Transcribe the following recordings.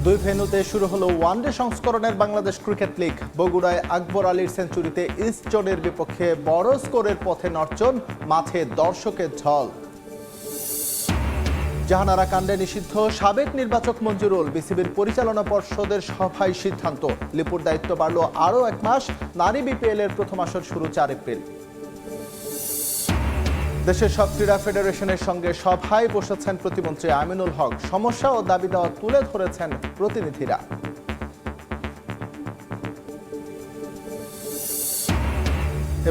দুই ভেন্যুতে শুরু হলো ওয়ানডে সংস্করণের বাংলাদেশ ক্রিকেট লিগ। বগুড়ায় আকবর আলীর সেঞ্চুরিতে ইস্ট জোনের বিপক্ষে বড় স্কোরের পথে নর্জন, মাঠে দর্শকের ঝল। জাহানারা কাণ্ডে নিষিদ্ধ সাবেক নির্বাচক মঞ্জুরুল, বিসিবির পরিচালনা পর্ষদের সভায় সিদ্ধান্ত। লিপুর দায়িত্ব বাড়ল আরও 1 মাস। নারী বিপিএল এর প্রথম আসর শুরু 4 এপ্রিল। দেশের সব ক্রীড়া ফেডারেশনের সঙ্গে সভায় বসেছেন প্রতিমন্ত্রী আমিনুল হক। সমস্যা ও দাবি দেওয়া তুলে ধরেছেন প্রতিনিধিরা।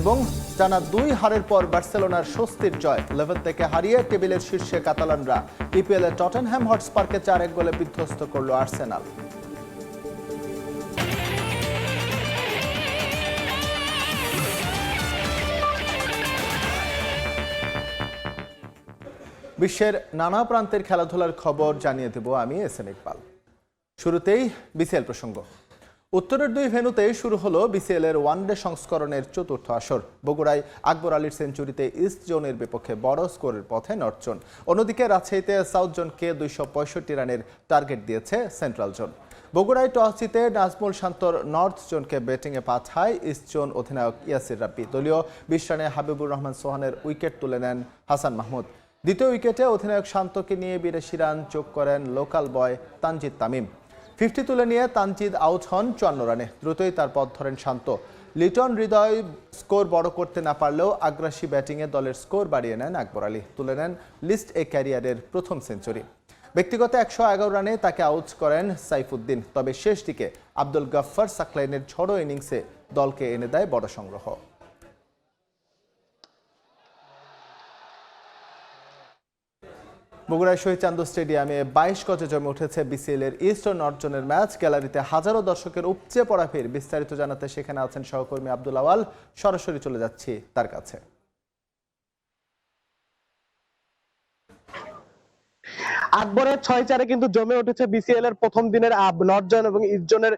এবং টানা 2 হারের পর বার্সেলোনার স্বস্তির জয়। লেভেন্তেকে হারিয়ে টেবিলের শীর্ষে কাতালানরা। ইপিএল এ টটেনহ্যাম হটস্পারকে 4-1 গোলে বিধ্বস্ত করল আর্সেনাল। বিশ্বের নানা প্রান্তের খেলাধুলার খবর জানিয়ে দেব আমি এস এম ইকবাল। শুরুতেই বিসিএল প্রসঙ্গ। উত্তরের 2 ভেন্যুতে শুরু হলো বিসিএল এর ওয়ানডে সংস্করণের 4র্থ আসর। বগুড়ায় আকবর আলীর সেঞ্চুরিতে ইস্ট জোনের বিপক্ষে বড় স্কোরের পথে নর্থ জোন। অন্যদিকে রাজশাহীতে সাউথ জোনকে 265 রানের টার্গেট দিয়েছে সেন্ট্রাল জোন। বগুড়ায় টস জিতে নাজমুল শান্তর নর্থ জোনকে ব্যাটিংয়ে পাঠায় ইস্ট জোন অধিনায়ক ইয়াসির রাব্বি। দলীয় 20 রানে হাবিবুর রহমান সোহানের উইকেট তুলে নেন হাসান মাহমুদ। দ্বিতীয় উইকেটে অধিনায়ক শান্তকে নিয়ে 82 রান যোগ করেন লোকাল বয় তানজিদ তামিম। 50 তুলে নিয়ে তানজিদ আউট হন 54 রানে। দ্রুতই তার পথ ধরেন শান্ত। লিটন হৃদয় স্কোর বড় করতে না পারলেও আগ্রাসী ব্যাটিংয়ে দলের স্কোর বাড়িয়ে নেন আকবর আলী। তুলে নেন লিস্ট এ ক্যারিয়ারের প্রথম সেঞ্চুরি। ব্যক্তিগত 111 রানে তাকে আউট করেন সাইফুদ্দিন। তবে শেষ দিকে আব্দুল গাফফার সাকলাইনের ঝড়ো ইনিংসে দলকে এনে দেয় বড় সংগ্রহ। বগুড়ার শহীদ চান্দু স্টেডিয়ামে 22 গজে জমে উঠেছে বিসিএল এর ইস্ট ও নর্থ জোনের ম্যাচ। গ্যালারিতে হাজারো দর্শকের উপচে পড়া ভিড়। বিস্তারিত জানাতে সেখানে আছেন সহকর্মী আব্দুল আওয়াল। সরাসরি চলে যাচ্ছি তার কাছে। আকবরের 6-4-এ কিন্তু জমে উঠেছে বিসিএল এর প্রথম দিনের নর্থ জোন এবং ইস্ট জোনের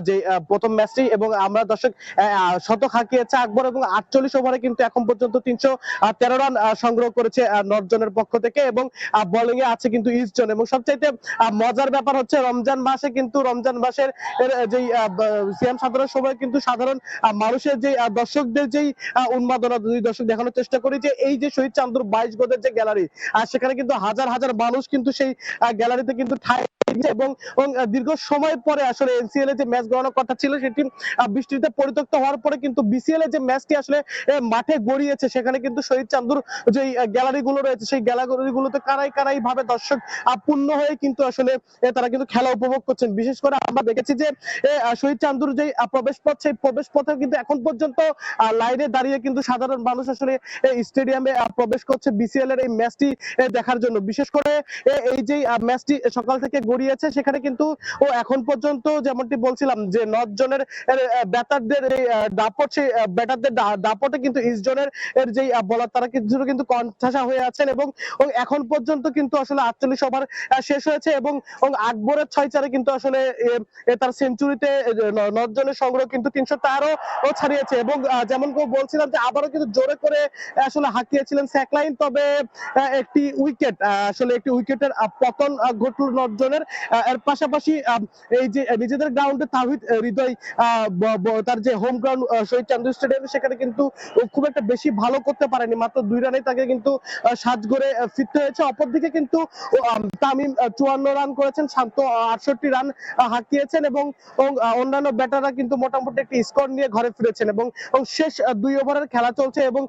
যে প্রথম ম্যাচটি। এবং আমরা দর্শক শতক হাঁকিয়েছে আকবর এবং 48 ওভারে কিন্তু এখন পর্যন্ত 313 রান সংগ্রহ করেছে নর্থ জোনের পক্ষ থেকে। এবং বোলিং এ আছে কিন্তু ইস্ট জোন। এবং সবচাইতে মজার ব্যাপার হচ্ছে রমজান মাসে কিন্তু রমজান মাসের যে সিএম সাধারণ সময় কিন্তু সাধারণ মানুষের যে দর্শকদের যেই উন্মাদনা দুই দর্শক দেখানোর চেষ্টা করি যে এই যে শহীদ চান্দুর 22 গজের যে গ্যালারি, সেখানে কিন্তু হাজার হাজার মানুষ কিন্তু সেই গ্যালারিতে কিন্তু ঠাঁই এবং দীর্ঘ সময় পরে আসলে এনসিএল এ যে ম্যাচ গণনা কথা ছিল সেটি বৃষ্টিতে পরিত্যক্ত হওয়ার পরে কিন্তু বিসিএল এ যে ম্যাচটি আসলে মাঠে গড়িয়েছে সেখানে কিন্তু শহীদ চান্দুর যে গ্যালারি গুলো রয়েছে সেই গ্যালারি গুলোতে কারাই কারাই ভাবে দর্শক পূর্ণ হয়ে কিন্তু আসলে তারা কিন্তু খেলা উপভোগ করছেন। বিশেষ করে আমরা দেখেছি যে শহীদ চান্দুর যে প্রবেশ পথ সেই প্রবেশ পথে কিন্তু এখন পর্যন্ত লাইনে দাঁড়িয়ে কিন্তু সাধারণ মানুষ আসলে স্টেডিয়ামে প্রবেশ করছে বিসিএল এর এই ম্যাচটি দেখার জন্য। বিশেষ করে এই যে ম্যাচটি সকাল থেকে গড়িয়েছে সেখানে কিন্তু এখন পর্যন্ত যেমনটি বলছিলাম যে নর্থ জোনের ব্যাটারদের এই দাপট, সেই ব্যাটারদের দাপটে কিন্তু ইস্ট জোনের যে বলার তারা কিন্তু কণ্ঠাসা হয়ে আছেন। এবং এখন পর্যন্ত কিন্তু আসলে 48 ওভার শেষ হয়েছে এবং আকবরের 6-4-এ কিন্তু আসলে তার সেঞ্চুরিতে নর্থ জোনের সংগ্রহ কিন্তু 313 ছাড়িয়েছে। এবং যেমন বলছিলাম যে আবারও কিন্তু জোরে করে আসলে হাঁকিয়েছিলেন স্যাকলাইন। তবে একটি উইকেট আসলে একটি উইকেটের পতন ঘটল নর্থ জোনের। এর পাশাপাশি এই যে নিজেদের গ্রাউন্ডে তাওহিদ হৃদয় তার যে হোম গ্রাউন্ড শহীদ চান্দু স্টেডিয়াম সেখানে কিন্তু খুব একটা বেশি ভালো করতে পারেনি। মাত্র 2 রানে তাকে কিন্তু সাজগড়ে ফিরতে হয়েছে। অপরদিকে কিন্তু তামিম 54 রান করেছেন, শান্ত 68 রান হাঁকিয়েছেন এবং অন্যান্য ব্যাটাররা কিন্তু মোটামুটি একটি স্কোর নিয়ে ঘরে ফিরেছেন। এবং শেষ 2 ওভারের খেলা চলছে এবং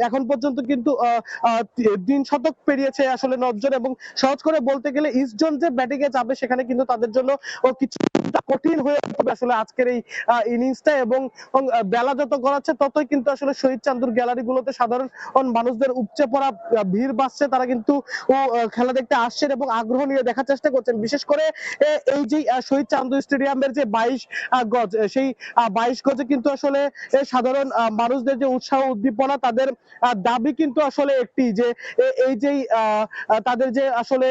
এখন পর্যন্ত কিন্তু 3 শতক পেরিয়েছে আসলে নর্থ জোন। এবং সহজ করে বলতে গেলে ইস্ট জোন যে ব্যাটিং এ যাবে সেখানে কিন্তু তাদের জন্য কিছুটা কঠিন হয়ে পড়বে আসলে আজকের এই ইনিংসটা। এবং বেলা যত গড়াচ্ছে ততই কিন্তু আসলে শহীদ চান্দুর গ্যালারি গুলোতে সাধারণ মানুষদের উপচে পড়া ভিড় বাড়ছে। তারা কিন্তু খেলা দেখতে আসছেন এবং আগ্রহ নিয়ে দেখার চেষ্টা করছেন। বিশেষ করে এই যে শহীদ চান্দু স্টেডিয়ামের যে 22 গজ, সেই 22 গজে কিন্তু আসলে সাধারণ মানুষদের যে উৎসাহ উদ্দীপনা, তাদের দাবি কিন্তু আসলে একটি যে এই যে তাদের যে আসলে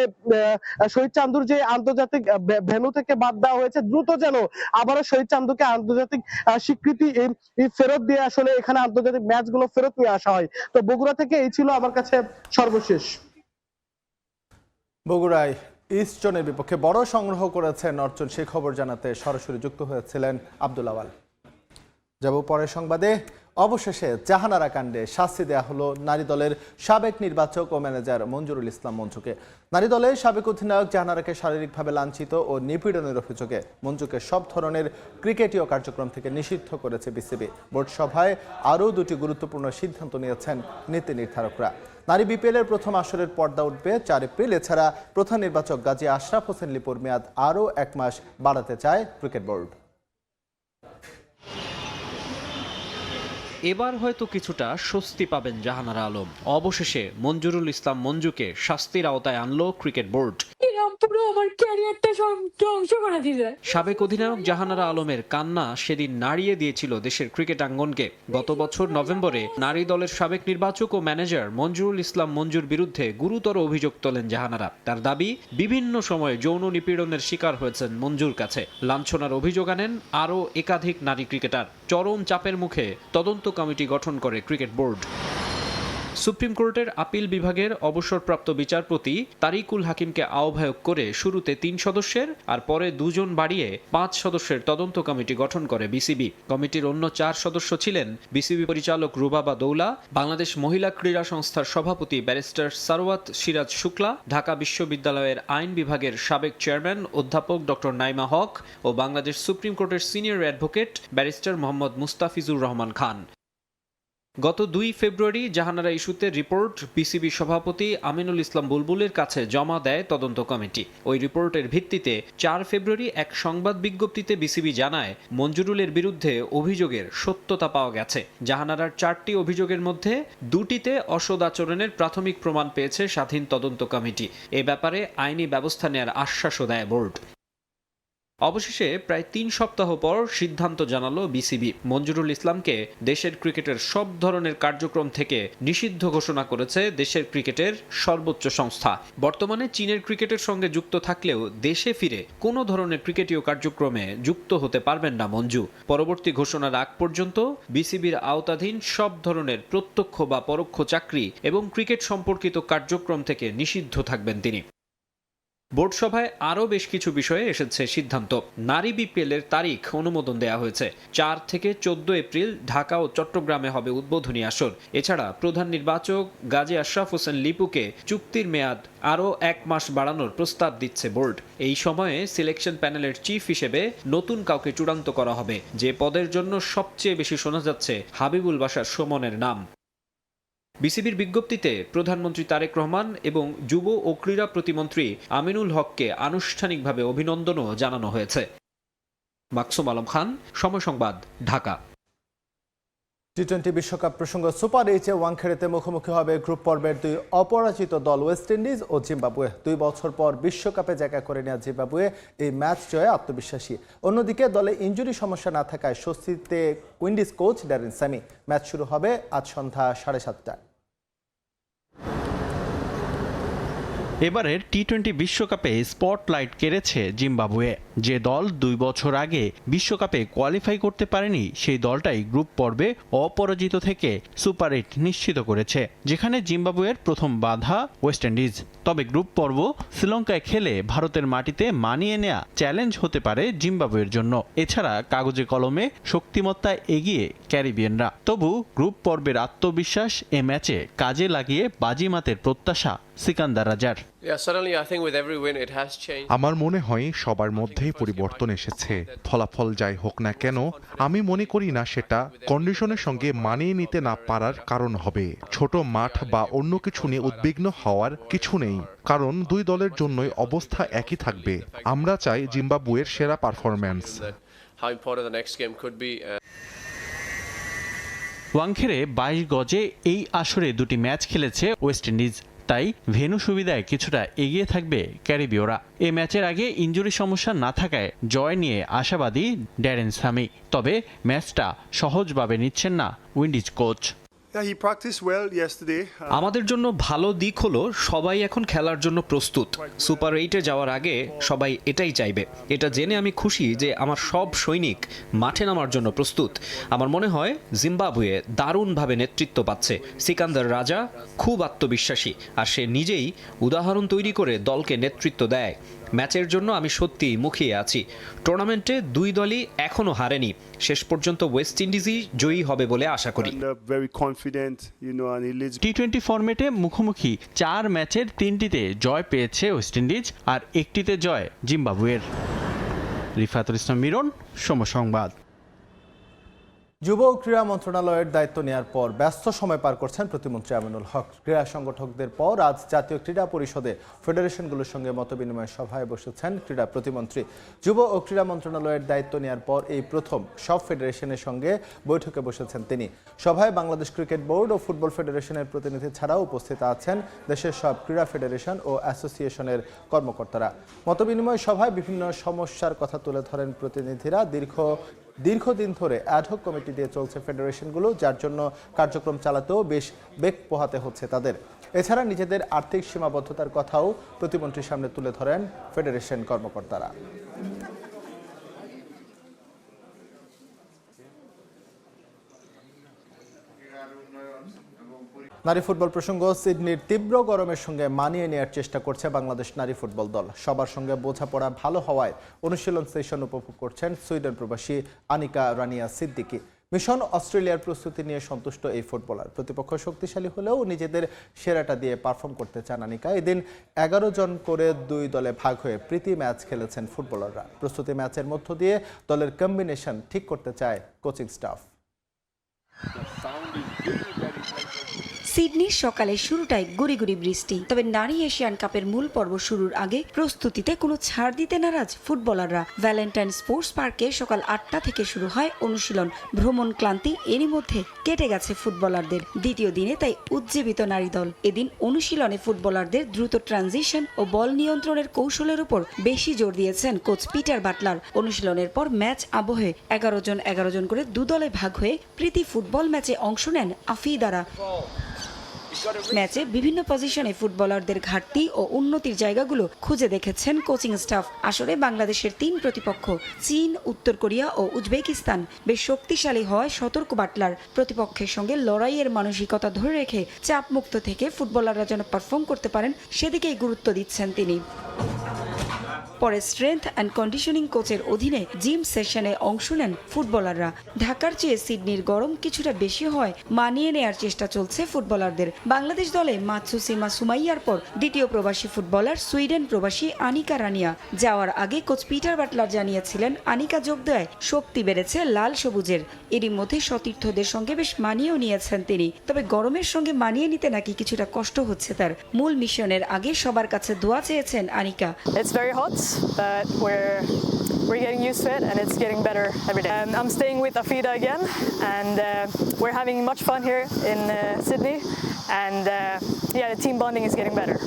শহীদ চান্দুর যে আন্তর্জাতিক ভেন্যু থেকে বাদ দেওয়া হয়েছে, দ্রুত যেন আবারও শহীদ চান্দুকে আন্তর্জাতিক স্বীকৃতি ফেরত দিয়ে আসলে এখানে আন্তর্জাতিক ম্যাচ গুলো ফেরত নিয়ে আসা হয়। তো বগুড়া থেকে এই ছিল আমার কাছে সর্বশেষ। বগুড়ায় ইস্টনের বিপক্ষে বড় সংগ্রহ করেছেন অর্জন, সে খবর জানাতে সরাসরি যুক্ত হয়েছিলেন আব্দুল আওয়াল। যাব পরের সংবাদে। অবশেষে জাহানারা কাণ্ডে শাস্তি দেয়া হলো নারী দলের সাবেক নির্বাচক ও ম্যানেজার মঞ্জুরুল ইসলাম মঞ্জুকে। নারী দলের সাবেক অধিনায়ক জাহানারাকে শারীরিকভাবে লাঞ্ছিত ও নিপীড়নের অভিযোগে মঞ্জুকে সব ধরনের ক্রিকেটীয় কার্যক্রম থেকে নিষিদ্ধ করেছে বিসিবি। বোর্ড সভায় আরও দুটি গুরুত্বপূর্ণ সিদ্ধান্ত নিয়েছেন নীতি নির্ধারকরা। নারী বিপিএলের প্রথম আসরের পর্দা উঠবে 4 এপ্রিল। এছাড়া প্রধান নির্বাচক গাজী আশরাফ হোসেন লিপুর মেয়াদ আরও 1 মাস বাড়াতে চায় ক্রিকেট বোর্ড। এবার হয়তো কিছুটা স্বস্তি পাবেন জাহানারা আলম। অবশেষে মঞ্জুরুল ইসলাম মঞ্জুকে শাস্তির আওতায় আনলো ক্রিকেট বোর্ড। সাবেক অধিনায়ক জাহানারা আলমের কান্না সেদিন নাড়িয়ে দিয়েছিল দেশের ক্রিকেট আঙ্গনকে। গত বছর নভেম্বরে নারী দলের সাবেক নির্বাচক ও ম্যানেজার মঞ্জুরুল ইসলাম মঞ্জুর বিরুদ্ধে গুরুতর অভিযোগ তোলেন জাহানারা। তার দাবি, বিভিন্ন সময়ে যৌন নিপীড়নের শিকার হয়েছেন মঞ্জুর কাছে। লাঞ্ছনার অভিযোগ আনেন আরও একাধিক নারী ক্রিকেটার। চরম চাপের মুখে তদন্ত কমিটি গঠন করে ক্রিকেট বোর্ড। সুপ্রিম কোর্টের আপিল বিভাগের অবসরপ্রাপ্ত বিচারপতি তারিকুল হাকিমকে আহ্বায়ক করে শুরুতে 3 সদস্যের আর পরে 2 জন বাড়িয়ে 5 সদস্যের তদন্ত কমিটি গঠন করে বিসিবি। কমিটির অন্য 4 সদস্য ছিলেন বিসিবি পরিচালক রুবাবা দৌলা, বাংলাদেশ মহিলা ক্রীড়া সংস্থার সভাপতি ব্যারিস্টার সারওয়াত সিরাজ শুক্লা, ঢাকা বিশ্ববিদ্যালয়ের আইন বিভাগের সাবেক চেয়ারম্যান অধ্যাপক ডক্টর নাইমা হক ও বাংলাদেশ সুপ্রিম কোর্টের senior advocate barrister Mohammad Mustafizur Rahman Khan. গত 2 ফেব্রুয়ারি জাহানারা ইস্যুতে রিপোর্ট বিসিবি সভাপতি আমিনুল ইসলাম বুলবুলের কাছে জমা দেয় তদন্ত কমিটি। ওই রিপোর্টের ভিত্তিতে 4 ফেব্রুয়ারি এক সংবাদ বিজ্ঞপ্তিতে বিসিবি জানায় মঞ্জুরুলের বিরুদ্ধে অভিযোগের সত্যতা পাওয়া গেছে। জাহানারার 4টি অভিযোগের মধ্যে 2টিতে অসৎ আচরণের প্রাথমিক প্রমাণ পেয়েছে স্বাধীন তদন্ত কমিটি। এ ব্যাপারে আইনি ব্যবস্থা নেওয়ার আশ্বাসও দেয় বোর্ড। অবশেষে প্রায় 3 সপ্তাহ পর সিদ্ধান্ত জানালো বিসিবি। মঞ্জুরুল ইসলামকে দেশের ক্রিকেটের সব ধরনের কার্যক্রম থেকে নিষিদ্ধ ঘোষণা করেছে দেশের ক্রিকেটের সর্বোচ্চ সংস্থা। বর্তমানে চীনের ক্রিকেটের সঙ্গে যুক্ত থাকলেও দেশে ফিরে কোনো ধরনের ক্রিকেটীয় কার্যক্রমে যুক্ত হতে পারবেন না মঞ্জু। পরবর্তী ঘোষণার আগ পর্যন্ত বিসিবির আওতাধীন সব ধরনের প্রত্যক্ষ বা পরোক্ষ চাকরি এবং ক্রিকেট সম্পর্কিত কার্যক্রম থেকে নিষিদ্ধ থাকবেন তিনি। বোর্ড সভায় আরও বেশ কিছু বিষয়ে এসেছে সিদ্ধান্ত। নারী বিপিএলের তারিখ অনুমোদন দেওয়া হয়েছে। 4 থেকে 14 এপ্রিল ঢাকা ও চট্টগ্রামে হবে উদ্বোধনী আসর। এছাড়া প্রধান নির্বাচক গাজী আশরাফ হোসেন লিপুকে চুক্তির মেয়াদ আরও 1 মাস বাড়ানোর প্রস্তাব দিচ্ছে বোর্ড। এই সময়ে সিলেকশন প্যানেলের চিফ হিসেবে নতুন কাউকে চূড়ান্ত করা হবে, যে পদের জন্য সবচেয়ে বেশি শোনা যাচ্ছে হাবিবুল বাশার সুমনের নাম। বিসিবির বিজ্ঞপ্তিতে প্রধানমন্ত্রী তারেক রহমান এবং যুব ও ক্রীড়া প্রতিমন্ত্রী আমিনুল হককে আনুষ্ঠানিকভাবে অভিনন্দনও জানানো হয়েছে। মাকসুম আলম খান, সময় সংবাদ, ঢাকা। টি-20 বিশ্বকাপ প্রসঙ্গ। সুপার এইচে ওয়াংখেড়েতে মুখোমুখি হবে গ্রুপ পর্বের 2 অপরাজিত দল ওয়েস্ট ইন্ডিজ ও জিম্বাবুয়ে। 2 বছর পর বিশ্বকাপে জায়গা করে নেওয়া জিম্বাবুয়ে এই ম্যাচ জয়ে আত্মবিশ্বাসী। অন্যদিকে দলে ইনজুরি সমস্যা না থাকায় স্বস্তিতে Windies coach Darren Sammy. Match শুরু হবে আজ সন্ধ্যা 7:30টায়। এবারের টি-20 বিশ্বকাপে স্পটলাইট কেড়েছে জিম্বাবুয়ে। যে দল 2 বছর আগে বিশ্বকাপে কোয়ালিফাই করতে পারেনি, সেই দলটাই গ্রুপ পর্বে অপরাজিত থেকে সুপার 8 নিশ্চিত করেছে, যেখানে জিম্বাবুয়ের প্রথম বাধা ওয়েস্ট ইন্ডিজ। তবে গ্রুপ পর্ব শ্রীলঙ্কায় খেলে ভারতের মাটিতে মানিয়ে নেওয়া চ্যালেঞ্জ হতে পারে জিম্বাবুয়ের জন্য। এছাড়া কাগজে কলমে শক্তিমত্তায় এগিয়ে ক্যারিবিয়ানরা। তবু গ্রুপ পর্বের আত্মবিশ্বাস এ ম্যাচে কাজে লাগিয়ে বাজিমাতের প্রত্যাশা সিকান্দার রাজার। আমার মনে হয় সবার মধ্যেই পরিবর্তন এসেছে। ফলাফল যাই হোক না কেন, আমি মনে করি না সেটা কন্ডিশনের সঙ্গে মানিয়ে নিতে না পারার কারণ হবে। ছোট মাঠ বা অন্য কিছু নিয়ে উদ্বিগ্ন হওয়ার কিছু নেই, কারণ 2 দলের জন্যই অবস্থা একই থাকবে। আমরা চাই জিম্বাবুয়ের সেরা পারফরম্যান্স। ওয়াংখেড়ে 22 গজে এই আসরে 2টি ম্যাচ খেলেছে ওয়েস্ট ইন্ডিজ, তাই ভেন্যু সুবিধায় কিছুটা এগিয়ে থাকবে ক্যারিবীয়রা। এই ম্যাচের আগে ইনজুরি সমস্যা না থাকায় জয় নিয়ে আশাবাদী ড্যারেন স্যামি। তবে ম্যাচটা সহজভাবে নিচ্ছেন না Windies coach. Yeah, he practiced well yesterday. আমাদের জন্য ভালো দিক হলো সবাই এখন খেলার জন্য প্রস্তুত। সুপার 8-এ যাওয়ার আগে সবাই এটাই চাইবে। এটা জেনে আমি খুশি যে আমার সব সৈনিক মাঠে নামার জন্য প্রস্তুত। আমার মনে হয় জিম্বাবুয়ে দারুণভাবে নেতৃত্ব পাচ্ছে। সিকান্দার রাজা খুব আত্মবিশ্বাসী, আর সে নিজেই উদাহরণ তৈরি করে দলকে নেতৃত্ব দেয়। ম্যাচের জন্য আমি সত্যিই মুখিয়ে আছি। টুর্নামেন্টে দুই দলই এখনো হারেনি। শেষ পর্যন্ত ওয়েস্ট ইন্ডিজই জয়ী হবে বলে আশা করি। Very confident, and he leads. টি-20 ফরম্যাটে মুখোমুখি 4 ম্যাচের 3টিতে জয় পেয়েছে ওয়েস্ট ইন্ডিজ আর একটিতে জয় জিম্বাবুয়ের। রিফাতুল ইসলাম মিরন, সময় সংবাদ। যুব ও ক্রীড়া মন্ত্রণালয়ের দায়িত্ব নেওয়ার পর ব্যস্ত সময় পার করছেন প্রতিমন্ত্রী আমিনুল হক। ক্রীড়া সংগঠকদের পর আজ জাতীয় ক্রীড়া পরিষদে ফেডারেশনগুলোর সঙ্গে মতবিনিময় সভায় বসেছেন ক্রীড়া প্রতিমন্ত্রী। যুব ও ক্রীড়া মন্ত্রণালয়ের দায়িত্ব নেওয়ার পর এই প্রথম সব ফেডারেশনের সঙ্গে বৈঠকে বসেছেন তিনি। সভায় বাংলাদেশ ক্রিকেট বোর্ড ও ফুটবল ফেডারেশনের প্রতিনিধি ছাড়াও উপস্থিত আছেন দেশের সব ক্রীড়া ফেডারেশন ও অ্যাসোসিয়েশনের কর্মকর্তারা। মতবিনিময় সভায় বিভিন্ন সমস্যার কথা তুলে ধরেন প্রতিনিধিরা। দীর্ঘদিন ধরে অ্যাডহক কমিটি দিয়ে চলছে ফেডারেশনগুলো, যার জন্য কার্যক্রম চালাতেও বেশ বেগ পোহাতে হচ্ছে তাদের। এছাড়া নিজেদের আর্থিক সীমাবদ্ধতার কথাও প্রতিমন্ত্রীর সামনে তুলে ধরেন ফেডারেশন কর্মকর্তারা। নারী ফুটবল প্রসঙ্গ। সিডনির তীব্র গরমের সঙ্গে মানিয়ে নেওয়ার চেষ্টা করছে বাংলাদেশ নারী ফুটবল দল। সবার সঙ্গে বোঝাপড়া ভালো হওয়ায় অনুশীলন সেশন উপভোগ করছেন সুইডেন প্রবাসী আনিকা রানিয়া সিদ্দিকী। মিশন অস্ট্রেলিয়ার প্রস্তুতি নিয়ে সন্তুষ্ট এই ফুটবলার। প্রতিপক্ষ শক্তিশালী হলেও নিজেদের সেরাটা দিয়ে পারফর্ম করতে চান আনিকা। এদিন 11 জন করে 2 দলে ভাগ হয়ে প্রীতি ম্যাচ খেলেছেন ফুটবলাররা। প্রস্তুতি ম্যাচের মধ্য দিয়ে দলের কম্বিনেশন ঠিক করতে চায় কোচিং স্টাফ। সিডনির সকালে শুরুটাই গুড়ি গুড়ি বৃষ্টি। তবে নারী এশিয়ান কাপের মূল পর্ব শুরুর আগে প্রস্তুতিতে কোনো ছাড় দিতে নারাজ ফুটবলাররা। ভ্যালেন্টাইন স্পোর্টস পার্কে সকাল 8টা থেকে শুরু হয় অনুশীলন। ভ্রমণ ক্লান্তি এরই মধ্যে কেটে গেছে ফুটবলারদের। দ্বিতীয় দিনে তাই উজ্জীবিত নারী দল। এদিন অনুশীলনে ফুটবলারদের দ্রুত ট্রানজিশন ও বল নিয়ন্ত্রণের কৌশলের উপর বেশি জোর দিয়েছেন কোচ পিটার বাটলার। অনুশীলনের পর ম্যাচ আবহে 11 জন করে 2 দলে ভাগ হয়ে প্রীতি ফুটবল ম্যাচে অংশ নেন আফিদারা। ম্যাচে বিভিন্ন পজিশনে ফুটবলারদের ঘাটতি ও উন্নতির জায়গাগুলো খুঁজে দেখেছেন কোচিং স্টাফ। আসরে বাংলাদেশের 3 প্রতিপক্ষ চীন, উত্তর কোরিয়া ও উজবেকিস্তান বেশ শক্তিশালী হওয়ায় সতর্ক বাটলার। প্রতিপক্ষের সঙ্গে লড়াইয়ের মানসিকতা ধরে রেখে চাপমুক্ত থেকে ফুটবলাররা যেন পারফর্ম করতে পারেন সেদিকেই গুরুত্ব দিচ্ছেন তিনি। পরে স্ট্রেংথ অ্যান্ড কন্ডিশনিং কোচের অধীনে জিম সেশনে অংশ নেন ফুটবলাররা। ঢাকার চেয়ে সিডনির গরম কিছুটা বেশি হয় মানিয়ে নেয়ার চেষ্টা চলছে ফুটবলারদের। বাংলাদেশ দলে মাতসুসিমা সুমাইয়ার পর দ্বিতীয় প্রবাসী ফুটবলার সুইডেন প্রবাসী আনিকা রানিয়া। যাওয়ার আগে কোচ পিটার বাটলার জানিয়েছিলেন আনিকা যোগ দেয় শক্তি বেড়েছে লাল সবুজের। এরই মধ্যে সতীর্থদের সঙ্গে বেশ মানিয়েও নিয়েছেন তিনি। তবে গরমের সঙ্গে মানিয়ে নিতে নাকি কিছুটা কষ্ট হচ্ছে তার। মূল মিশনের আগে সবার কাছে দোয়া চেয়েছেন Anika. It's very hot, but we're getting used to it and it's getting better every day. I'm staying with Afida again and we're having much fun here in Sydney and the team bonding is getting better.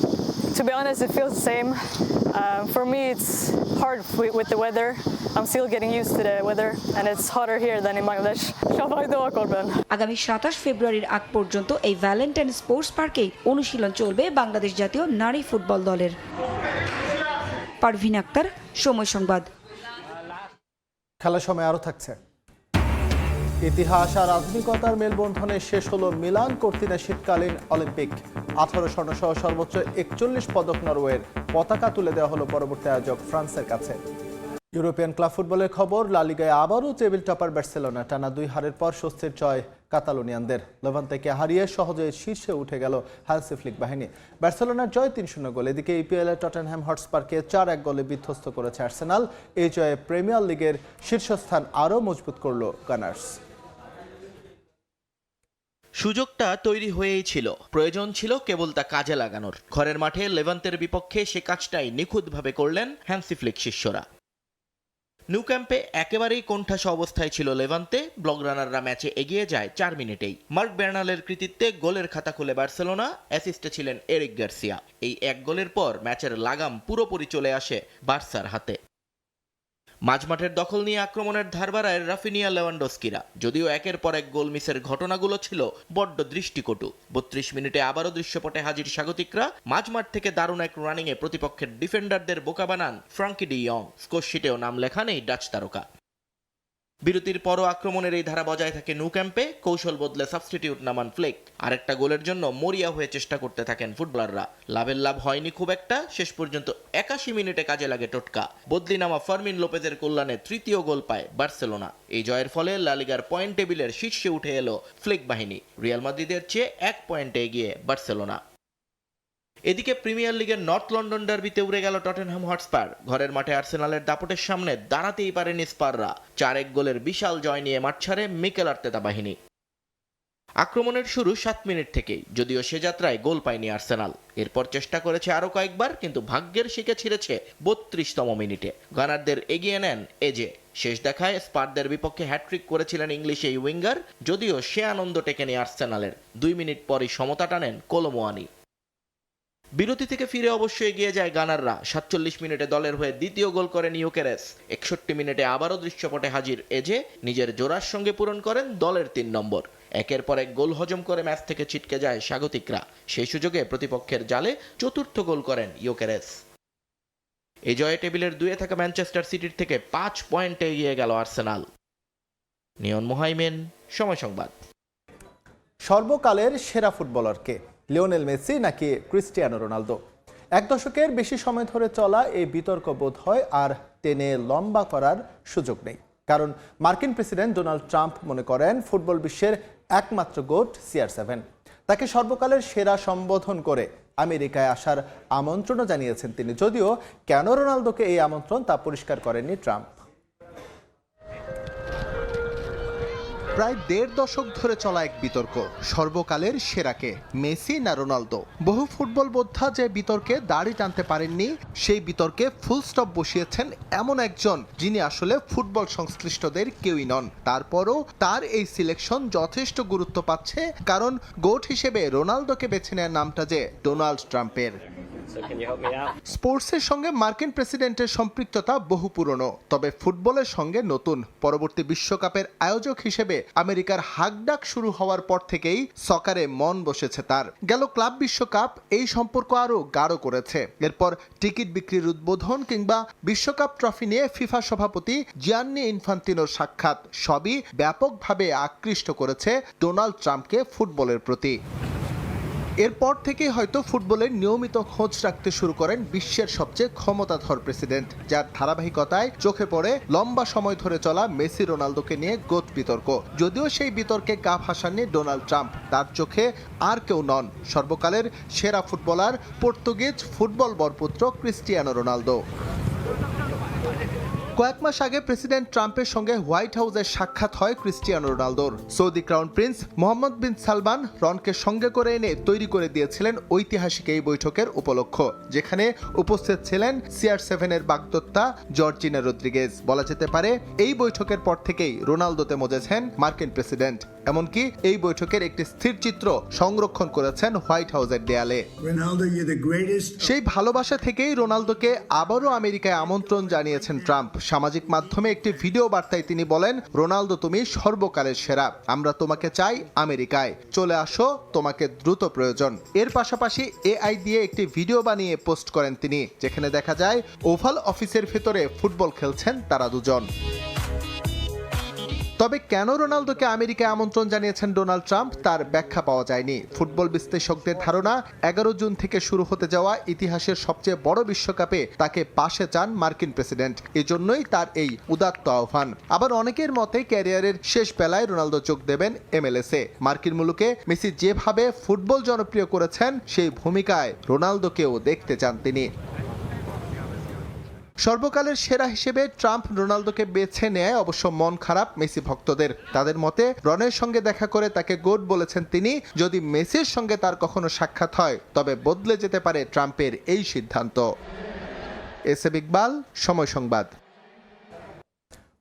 To be honest, it feels the same. For me, it's hard with the weather. I'm still getting used to the weather and it's hotter here than in Bangladesh. সবাই দোয়া করবেন। আগামী 27 ফেব্রুয়ারির আগ পর্যন্ত এই Valentine sports পার্কে অনুশীলন চলবে বাংলাদেশ জাতীয় নারী ফুটবল দলের। পারভিন আক্তার, সময় সংবাদ। খেলার সময় আরও থাকছে। ইতিহাস আর আধুনিকতার মেলবন্ধনে শেষ হলো মিলান কর্তিনা শীতকালীন অলিম্পিক। 18 স্বর্ণসহ সর্বোচ্চ 41 পদক নরওয়ের পতাকা তুলে দেওয়া হলো পরবর্তী আয়োজক ফ্রান্সের কাছে। ইউরোপিয়ান ক্লাব ফুটবলের খবর। লা লিগায় আবারও টেবিল টপার বার্সেলোনা। টানা 2 হারের পর স্বস্তির জয় কাতালোনিয়ানদের। লেভান্তেকে হারিয়ে সহজে শীর্ষে উঠে গেল হ্যান্সি ফ্লিক বাহিনী। বার্সেলোনার জয় 3-0 গোল। এদিকে ইপিএল এ টটেনহ্যাম হটস্পারকে 4-1 গোলে বিধ্বস্ত করেছে আর্সেনাল। এই জয়ে প্রিমিয়ার লিগের শীর্ষস্থান আরও মজবুত করল গানার্স। সুযোগটা তৈরি হয়েই ছিল, প্রয়োজন ছিল কেবল তা কাজে লাগানোর। ঘরের মাঠে লেভান্তের বিপক্ষে সে কাজটাই নিখুঁতভাবে করলেন হ্যান্সি ফ্লিক শিষ্যরা। নিউ ক্যাম্পে একেবারেই কোণঠাসা অবস্থায় ছিল লেভান্তে। ব্লগরানাররা ম্যাচে এগিয়ে যায় 4 মিনিটেই। মার্ক বের্নালের কৃতিত্বে গোলের খাতা খুলে বার্সেলোনা। অ্যাসিস্টে ছিলেন এরিক গার্সিয়া। এই 1 গোলের পর ম্যাচের লাগাম পুরোপুরি চলে আসে বার্সার হাতে। মাঝমাঠের দখল নিয়ে আক্রমণের ধার বাড়ায় রাফিনিয়া লেভানডস্কিরা, যদিও একের পর এক গোল মিসের ঘটনাগুলো ছিল বড্ড দৃষ্টিকটু। 32 মিনিটে আবারও দৃশ্যপটে হাজির স্বাগতিকরা মাঝমাঠ থেকে দারুণ এক রানিংয়ে প্রতিপক্ষের ডিফেন্ডারদের বোকা বানান ফ্রাঙ্কি ডি ইয়ং। স্কোরশিটেও নাম লেখা নেই ডাচ তারকা। বিরতির পরও আক্রমণের এই ধারা বজায় থাকে ন্যু ক্যাম্পে, কৌশল বদলে সাবস্টিটিউট নামান ফ্লেক। আরেকটা গোলের জন্য মরিয়া হয়ে চেষ্টা করতে থাকেন ফুটবলাররা। লাভের লাভ হয়নি খুব একটা, শেষ পর্যন্ত 81 মিনিটে কাজে লাগে টোটকা। বদলি নামা ফার্মিন লোপেজের কল্যাণে তৃতীয় গোল পায় বার্সেলোনা। এই জয়ের ফলে লা লিগার পয়েন্ট টেবিলের শীর্ষে উঠে এলো ফ্লেক বাহিনী। রিয়াল মাদ্রিদের চেয়ে 1 পয়েন্টে এগিয়ে বার্সেলোনা। এদিকে প্রিমিয়ার লিগের নর্থ লন্ডন ডার্বিতে উড়ে গেল টটেনহাম হটস্পার। ঘরের মাঠে আর্সেনালের দাপটের সামনে দাঁড়াতেই পারেনি স্পাররা। 4-1 গোলের বিশাল জয় নিয়ে মাঠ ছাড়ে মিকেল আর্তেতা বাহিনী। আক্রমণের শুরু 7 মিনিট থেকেই, যদিও সে যাত্রায় গোল পায়নি আর্সেনাল। এরপর চেষ্টা করেছে আরও কয়েকবার, কিন্তু ভাগ্যের শিকে ছিঁড়েছে 32তম মিনিটে। গানারদের এগিয়ে নেন এজে। শেষ দেখায় স্পারদের বিপক্ষে হ্যাট্রিক করেছিলেন ইংলিশ এই উইঙ্গার, যদিও সে আনন্দ টেকেনি আর্সেনালের। 2 মিনিট পরই সমতা টানেন কোলোমোয়ানি। বিরতি থেকে ফিরে অবশ্য এগিয়ে যায় গানাররা। 47 মিনিটে দলের হয়ে দ্বিতীয় গোল করেন ইউকেরেস। 61 মিনিটে আবারও দৃশ্যপটে হাজির এজে নিজের জোড়ার সঙ্গে পূরণ করেন দলের 3 নম্বর। একের পর এক গোল হজম করে ম্যাচ থেকে ছিটকে যায় স্বাগতিকরা। সেই সুযোগে প্রতিপক্ষের জালে চতুর্থ গোল করেন ইউকেরেস। এই জয়ে টেবিলের 2-এ থাকা ম্যানচেস্টার সিটির থেকে 5 পয়েন্টে এগিয়ে গেল আর্সেনাল। নিয়ন মোহাইমেন, সময় সংবাদ। সর্বকালের সেরা ফুটবলার কে, লিওনেল মেসি নাকি ক্রিস্টিয়ানো রোনালদো? 1 দশকের বেশি সময় ধরে চলা এই বিতর্ক বোধ হয় আর টেনে লম্বা করার সুযোগ নেই। কারণ মার্কিন প্রেসিডেন্ট ডোনাল্ড ট্রাম্প মনে করেন ফুটবল বিশ্বের একমাত্র গোট CR7। তাকে সর্বকালের সেরা সম্বোধন করে আমেরিকায় আসার আমন্ত্রণও জানিয়েছেন তিনি। যদিও কেন রোনালদোকে এই আমন্ত্রণ তা পরিষ্কার করেননি ট্রাম্প। প্রায় 1.5 দশক ধরে চলা এক বিতর্ক, সর্বকালের সেরাকে, মেসি না রোনালদো। বহু ফুটবল বোদ্ধা যে বিতর্কে দাড়ি টানতে পারেননি, সেই বিতর্কে ফুল স্টপ বসিয়েছেন এমন একজন যিনি আসলে ফুটবল সংশ্লিষ্টদের কেউই নন। তারপরও তার এই সিলেকশন যথেষ্ট গুরুত্ব পাচ্ছে, কারণ গোট হিসেবে রোনালদোকে বেছে নেওয়ার নামটা যে ডোনাল্ড ট্রাম্পের। স্পোর্টসের সঙ্গে মার্কিন প্রেসিডেন্টের সম্পৃক্ততা বহু পুরনো, তবে ফুটবলের সঙ্গে নতুন। পরবর্তী বিশ্বকাপের আয়োজক হিসেবে আমেরিকার হাকডাক শুরু হওয়ার পর থেকেই সকারে মন বসেছে তার। গেল ক্লাব বিশ্বকাপ এই সম্পর্ক আরও গাঢ় করেছে। এরপর টিকিট বিক্রির উদ্বোধন কিংবা বিশ্বকাপ ট্রফি নিয়ে ফিফা সভাপতি জিয়ান্নি ইনফান্তিনোর সাক্ষাৎ, সবই ব্যাপকভাবে আকৃষ্ট করেছে ডোনাল্ড ট্রাম্পকে ফুটবলের প্রতি। এরপর থেকেই হয়তো ফুটবলের নিয়মিত খোঁজ রাখতে শুরু করেন বিশ্বের সবচেয়ে ক্ষমতাধর প্রেসিডেন্ট, যার ধারাবাহিকতায় চোখে পড়ে লম্বা সময় ধরে চলা মেসি রোনালদোকে নিয়ে গোট বিতর্ক। যদিও সেই বিতর্কে গা ভাসাননি ডোনাল্ড ট্রাম্প, তার চোখে আর কেউ নন সর্বকালের সেরা ফুটবলার পর্তুগিজ ফুটবল বরপুত্র ক্রিস্টিয়ানো রোনালদো। কয়েক মাস আগে প্রেসিডেন্ট ট্রাম্পের সঙ্গে হোয়াইট হাউসের সাক্ষাৎ হয় ক্রিস্টিয়ানো রোনালদোর। সৌদি ক্রাউন প্রিন্স মোহাম্মদ বিন সালমান রনকে সঙ্গে করে এনে তৈরি করে দিয়েছিলেন ঐতিহাসিক এই বৈঠকের উপলক্ষ, যেখানে উপস্থিত ছিলেন CR7-এর বাগদত্তা জর্জিনা রদ্রিগেজ। বলা যেতে পারে এই বৈঠকের পর থেকেই রোনালদোতে মজেছেন মার্কিন প্রেসিডেন্ট। এমনকি এই বৈঠকের একটি স্থির চিত্র সংরক্ষণ করেছেন হোয়াইট হাউসের দেয়ালে। সেই ভালোবাসা থেকেই রোনালদোকে আবারও আমেরিকায় আমন্ত্রণ জানিয়েছেন ট্রাম্প। সামাজিক মাধ্যমে একটি ভিডিও বার্তায় তিনি বলেন, রোনালদো তুমি সর্বকালের সেরা, আমরা তোমাকে চাই আমেরিকায়, চলে আসো, তোমাকে দ্রুত প্রয়োজন। এর পাশাপাশি AI দিয়ে একটি ভিডিও বানিয়ে পোস্ট করেন তিনি, যেখানে দেখা যায় ওভাল অফিসের ভেতরে ফুটবল খেলছেন তারা দুজন। তবে কেন রোনালদোকে আমেরিকায় আমন্ত্রণ জানিয়েছেন ডোনাল্ড ট্রাম্প তার ব্যাখ্যা পাওয়া যায়নি। ফুটবল বিশ্লেষকদের ধারণা 11 জুন থেকে শুরু হতে যাওয়া ইতিহাসের সবচেয়ে বড় বিশ্বকাপে তাকে পাশে চান মার্কিন প্রেসিডেন্ট, এজন্যই তার এই উদাত্ত আহ্বান। আবার অনেকের মতে ক্যারিয়ারের শেষ বেলায় রোনালদো যোগ দেবেন MLS-এ। মার্কিন মুলুকে মেসি যেভাবে ফুটবল জনপ্রিয় করেছেন সেই ভূমিকায় রোনালদোকেও দেখতে চান তিনি। সর্বকালের সেরা হিসেবে ট্রাম্প রোনালদোকে বেছে নেয় অবশ্য মন খারাপ মেসি ভক্তদের। তাদের মতে রনের সঙ্গে দেখা করে তাকে গোট বলেছেন তিনি। যদি মেসির সঙ্গে তার কখনো সাক্ষাৎ হয় তবে বদলে যেতে পারে ট্রাম্পের এই সিদ্ধান্ত। এস এ ইকবাল, সময় সংবাদ।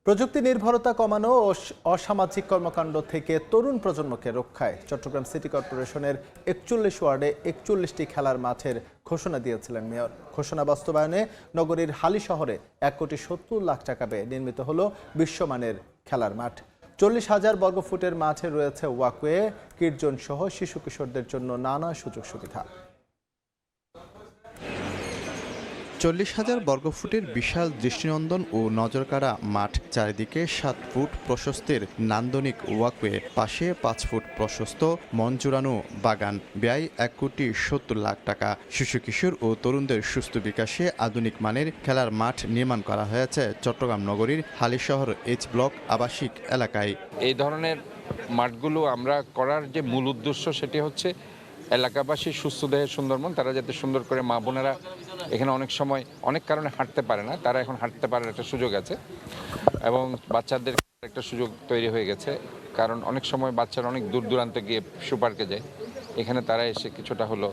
প্রযুক্তি নির্ভরতা কমানো ও অসামাজিক কর্মকাণ্ড থেকে তরুণ প্রজন্মকে রক্ষায় চট্টগ্রাম সিটি কর্পোরেশনের 41 ওয়ার্ডে 41টি খেলার মাঠের ঘোষণা দিয়েছিলেন মেয়র। ঘোষণা বাস্তবায়নে নগরীর হালি শহরে 1,70,00,000 টাকা ব্যয়ে নির্মিত হলো বিশ্বমানের খেলার মাঠ। 40,000 বর্গফুটের মাঠে রয়েছে ওয়াকওয়ে, কিডজোন সহ শিশু কিশোরদের জন্য নানা সুযোগ সুবিধা। 40,000 বর্গফুটের বিশাল দৃষ্টিনন্দন ও নজরকাড়া মাঠ, চারিদিকে 7 ফুট প্রশস্তের নান্দনিক ওয়াকওয়ে, পাশে 5 ফুট প্রশস্ত মন জুড়ানো বাগান, ব্যয় 1,70,00,000 টাকা। শিশু কিশোর ও তরুণদের সুস্থ বিকাশে আধুনিক মানের খেলার মাঠ নির্মাণ করা হয়েছে চট্টগ্রাম নগরীর হালিশহর এইচ ব্লক আবাসিক এলাকায়। এই ধরনের মাঠগুলো আমরা করার যে মূল উদ্দেশ্য সেটি হচ্ছে এলাকাবাসী সুস্থ দেহে সুন্দরবন, তারা যাতে সুন্দর করে, মা বোনেরা এখানে অনেক সময় অনেক কারণে হাঁটতে পারে না, তারা এখন হাঁটতে পারার একটা সুযোগ আছে এবং বাচ্চাদের একটা সুযোগ তৈরি হয়ে গেছে, কারণ অনেক সময় বাচ্চারা অনেক দূর দূরান্তে গিয়ে শিশু পার্কে যায়, এখানে তারা এসে কিছুটা হলো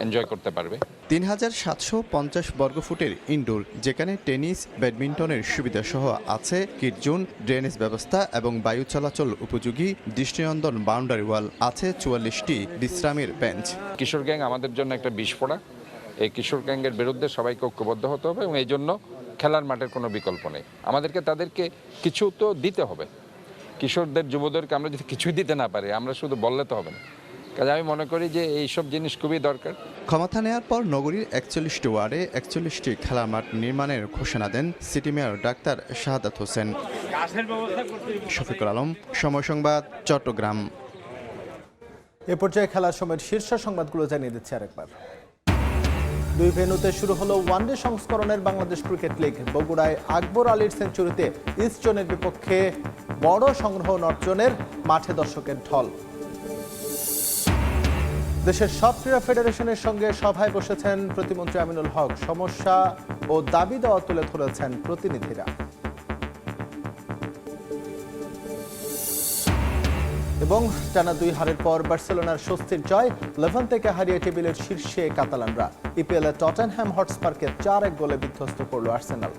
এনজয় করতে পারবে। 3,750 বর্গফুটের ইনডোর, যেখানে টেনিস, ব্যাডমিন্টনের সুবিধা সহ আছে কিডজোন, ড্রেনেজ ব্যবস্থা এবং বায়ু চলাচল উপযোগী দৃষ্টিনন্দন বাউন্ডারি ওয়াল, আছে 44টি বিশ্রামের বেঞ্চ। কিশোর গ্যাং আমাদের জন্য একটা বিস্ফোরক। এই কিশোর গ্যাংয়ের বিরুদ্ধে সবাইকে ঐক্যবদ্ধ হতে হবে এবং এই জন্য খেলার মাঠের কোনো বিকল্প নেই। আমাদেরকে তাদেরকে কিছু তো দিতে হবে। কিশোরদের, যুবদেরকে আমরা যদি কিছুই দিতে না পারি, আমরা শুধু বললে তো হবে না। কাজে আমি মনে করি যে এইসব জিনিস খুবই দরকার। ক্ষমতা নেওয়ার পর নগরীর 41টি ওয়ার্ডে 41টি খেলার মাঠ নির্মাণের ঘোষণা দেন city mayor doctor Shahadat Hossain. Shafiqul Alam, সময় সংবাদ, চট্টগ্রাম। এ পর্যায়ে খেলার সময়ের শীর্ষ সংবাদগুলো জানিয়ে দিচ্ছি আরেকবার। 2 ভেন্যুতে শুরু হলো ওয়ানডে সংস্করণের বাংলাদেশ ক্রিকেট লিগ। বগুড়ায় আকবর আলীর সেঞ্চুরিতে ইস্ট জোনের বিপক্ষে বড় সংগ্রহ অর্জনের মাঠে দর্শকের ঢল। দেশের সব ক্রীড়া ফেডারেশনের সঙ্গে সভায় বসেছেন প্রতিমন্ত্রী আমিনুল হক। সমস্যা ও দাবি দেওয়া তুলে ধরেছেন প্রতিনিধিরা। এবং টানা 2 হারের পর বার্সেলোনার স্বস্তির জয়, লেভান্তেকে হারিয়ে টেবিলের শীর্ষে কাতালানরা। ইপিএলে টটেনহ্যাম হটস্পারকে 4-1 গোলে বিধ্বস্ত করল আর্সেনাল।